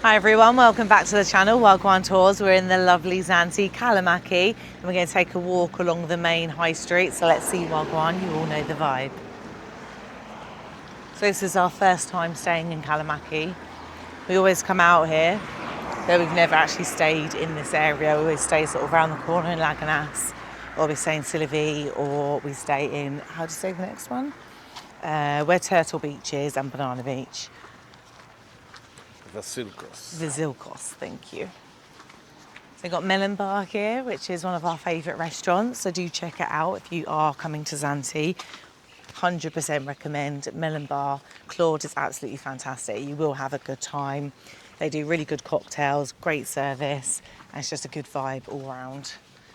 Hi everyone, welcome back to the channel. Wagwan Tours. We're in the lovely Zante, Kalamaki, and we're going to take a walk along the main high street. So let's see Wagwan, you all know the vibe. So this is our first time staying in Kalamaki. We always come out here, but we've never actually stayed in this area. We always stay sort of around the corner in Laganas, or we stay in Sylvie, or we stay in, how do you say the next one? Where Turtle Beach is and Banana Beach. Zakynthos, thank you. So we've got Melon Bar here, which is one of our favourite restaurants. So do check it out if you are coming to Zante. 100% recommend Melon Bar. Claude is absolutely fantastic. You will have a good time. They do really good cocktails, great service, and it's just a good vibe all round.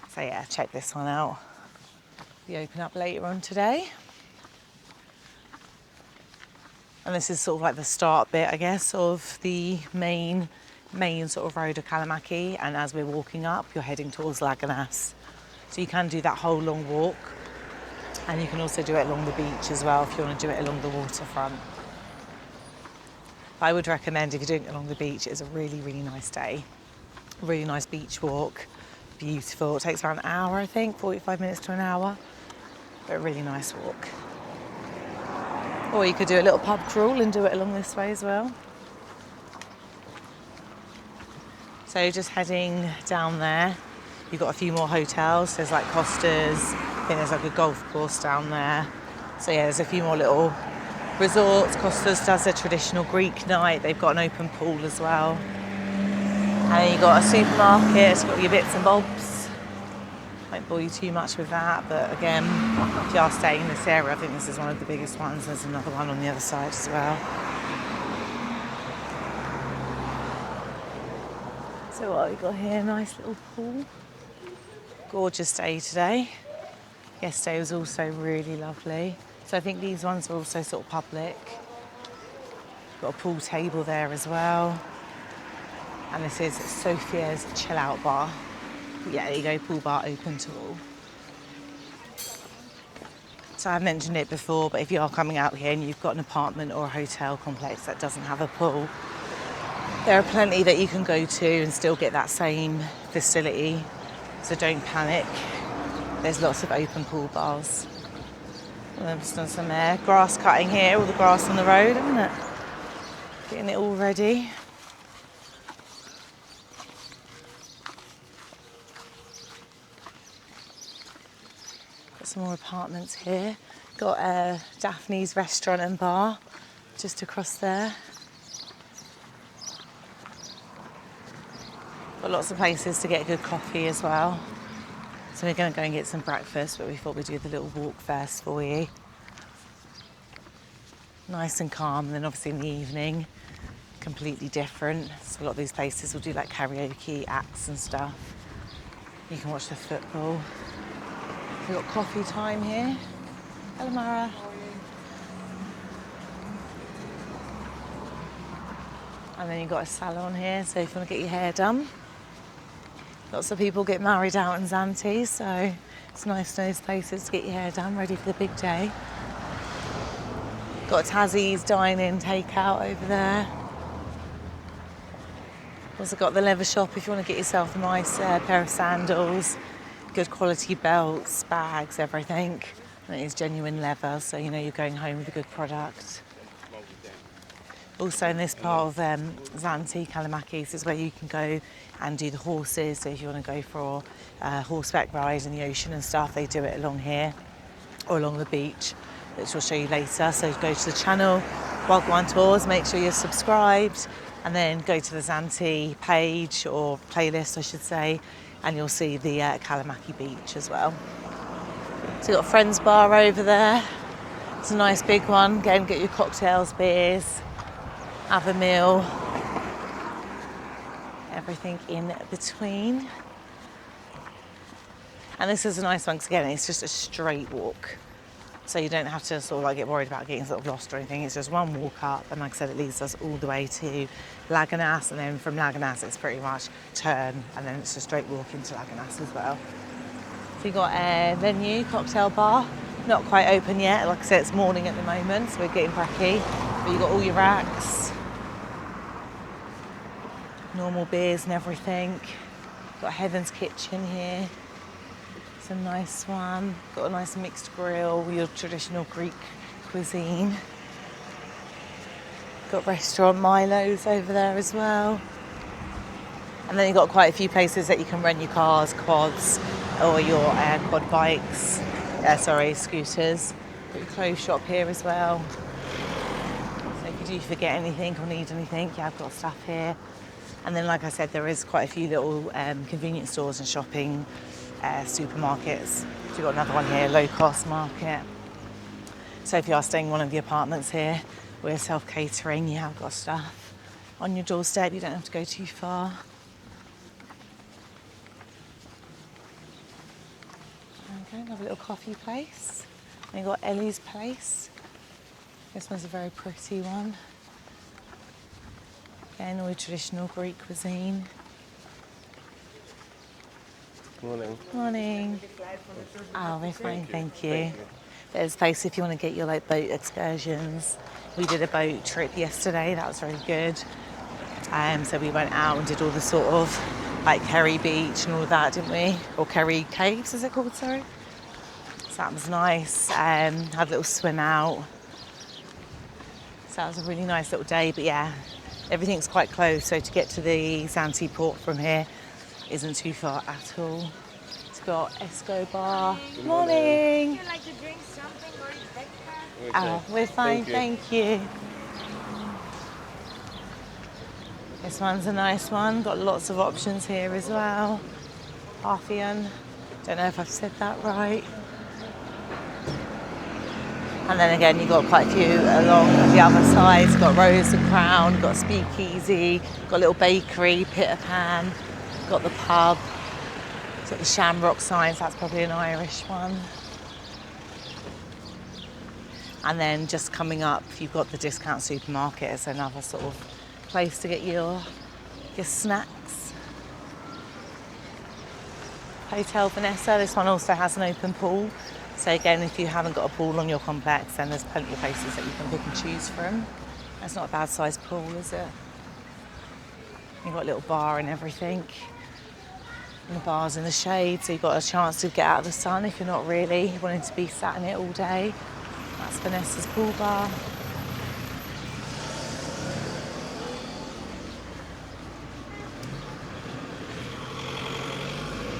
So yeah, check this one out. We open up later on today. And this is sort of like the start bit, I guess, of the main sort of road of Kalamaki. And as we're walking up, you're heading towards Laganas. So you can do that whole long walk. And you can also do it along the beach as well if you want to do it along the waterfront. I would recommend if you're doing it along the beach, it's a really, really nice day. Really nice beach walk, beautiful. It takes around an hour, I think, 45 minutes to an hour. But a really nice walk. Or you could do a little pub crawl and do it along this way as well. So just heading down there, you've got a few more hotels. There's like Costa's, I think there's like a golf course down there. So yeah, there's a few more little resorts. Costa's does a traditional Greek night. They've got an open pool as well. And then you've got a supermarket, it's got your bits and bobs. Won't bore you too much with that, but again, if you are staying in this area, I think this is one of the biggest ones. There's another one on the other side as well. So what have we got here? Nice little pool. Gorgeous day today. Yesterday was also really lovely. So I think these ones are also sort of public. Got a pool table there as well. And this is Sophia's Chill Out Bar. Yeah, there you go, pool bar open to all. So I've mentioned it before, but if you are coming out here and you've got an apartment or a hotel complex that doesn't have a pool, there are plenty that you can go to and still get that same facility. So don't panic. There's lots of open pool bars. Well, I've just done some grass cutting here, all the grass on the road, isn't it? Getting it all ready. Some more apartments here. Got Daphne's restaurant and bar just across there. Got lots of places to get good coffee as well. So we're going to go and get some breakfast, but we thought we'd do the little walk first for you. Nice and calm, and then obviously in the evening, completely different. So a lot of these places will do like karaoke acts and stuff. You can watch the football. We've got coffee time here. Hello, Mara. And then you've got a salon here, so if you want to get your hair done. Lots of people get married out in Zante, so it's nice to those places to get your hair done, ready for the big day. Got Tassie's dine-in takeout over there. Also got the leather shop if you want to get yourself a nice pair of sandals. Good quality belts, bags, everything. And it is genuine leather, so you know you're going home with a good product. Also in this part of Zante, Kalamaki, this is where you can go and do the horses. So if you want to go for a horseback ride in the ocean and stuff, they do it along here or along the beach, which we'll show you later. So go to the channel, Wagwan Tours, make sure you're subscribed, and then go to the Zante page or playlist, I should say, and you'll see the Kalamaki beach as well. So you've got Friends Bar over there. It's a nice big one. Go and get your cocktails, beers, have a meal. Everything in between. And this is a nice one because again, it's just a straight walk. So you don't have to sort of like get worried about getting sort of lost or anything. It's just one walk up, and like I said, it leads us all the way to Laganas, and then from Laganas it's pretty much turn, and then it's a straight walk into Laganas as well. So you've got a venue, cocktail bar, not quite open yet. Like I said, it's morning at the moment, so we're getting cracky. But you've got all your racks. normal beers and everything. Got Heaven's Kitchen here. It's a nice one. Got a nice mixed grill with your traditional Greek cuisine. Got restaurant Milo's over there as well. And then you've got quite a few places that you can rent your cars, quads, or your quad bikes. Scooters. Got your clothes shop here as well. So if you do forget anything or need anything, yeah, I've got stuff here. And then, like I said, there is quite a few little convenience stores and shopping supermarkets. So you've got another one here, low cost market. So if you are staying in one of the apartments here, we're self-catering, you have got stuff on your doorstep, you don't have to go too far. Okay, another little coffee place. And you've got Ellie's Place. This one's a very pretty one. Again, all your traditional Greek cuisine. Morning. Morning. Oh, we're fine, thank you. There's a place if you want to get your boat excursions. We did a boat trip yesterday, that was very good. So we went out and did all the sort of Kerry Beach and all that, didn't we? Or Kerry Caves, is it called, sorry? So that was nice. Had a little swim out. So that was a really nice little day, but yeah, everything's quite close. So to get to the Zante port from here isn't too far at all. It's got Escobar. Morning. Would you like to drink something or is breakfast? Oh, we're fine, thank you. This one's a nice one. Got lots of options here as well. Parthian. Don't know if I've said that right. And then again, you've got quite a few along the other side. You've got Rose and Crown, got Speakeasy, got a little bakery, Pitter Pan, got the pub. It's got the Shamrock signs, that's probably an Irish one. And then just coming up, you've got the discount supermarket as another sort of place to get your snacks. Hotel Vanessa, this one also has an open pool. So again, if you haven't got a pool on your complex, then there's plenty of places that you can pick and choose from. That's not a bad sized pool, is it? You've got a little bar and everything. And the bar's in the shade, so you've got a chance to get out of the sun if you're not really wanting to be sat in it all day. That's Vanessa's pool bar.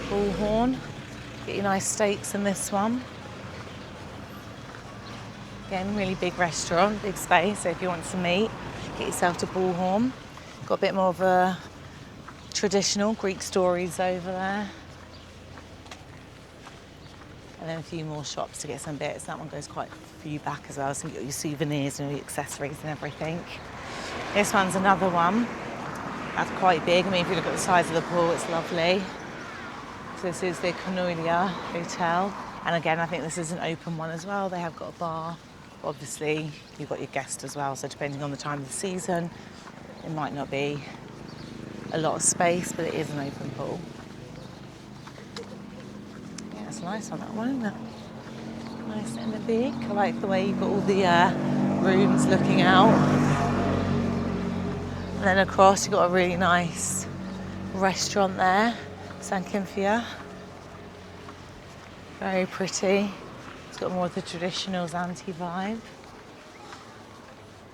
Bullhorn. Get your nice steaks in this one. Again, really big restaurant, big space, so if you want some meat, get yourself to Bullhorn. Got a bit more of a traditional Greek stories over there. And then a few more shops to get some bits. That one goes quite a few back as well, so you got your souvenirs and your accessories and everything. This one's another one. That's quite big. I mean, if you look at the size of the pool, it's lovely. So this is the Cornelia Hotel. And again, I think this is an open one as well. They have got a bar. Obviously, you've got your guests as well, so depending on the time of the season, it might not be a lot of space, but it is an open pool. Yeah, it's a nice one, that one, isn't it? Nice and big. I like the way you've got all the rooms looking out. And then across, you've got a really nice restaurant there, Zakynthos. Very pretty. It's got more of the traditional Zante vibe.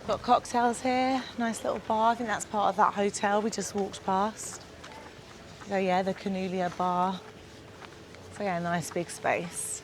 Got cocktails here, nice little bar. I think that's part of that hotel we just walked past. So yeah, the Cornelia bar. So yeah, nice big space.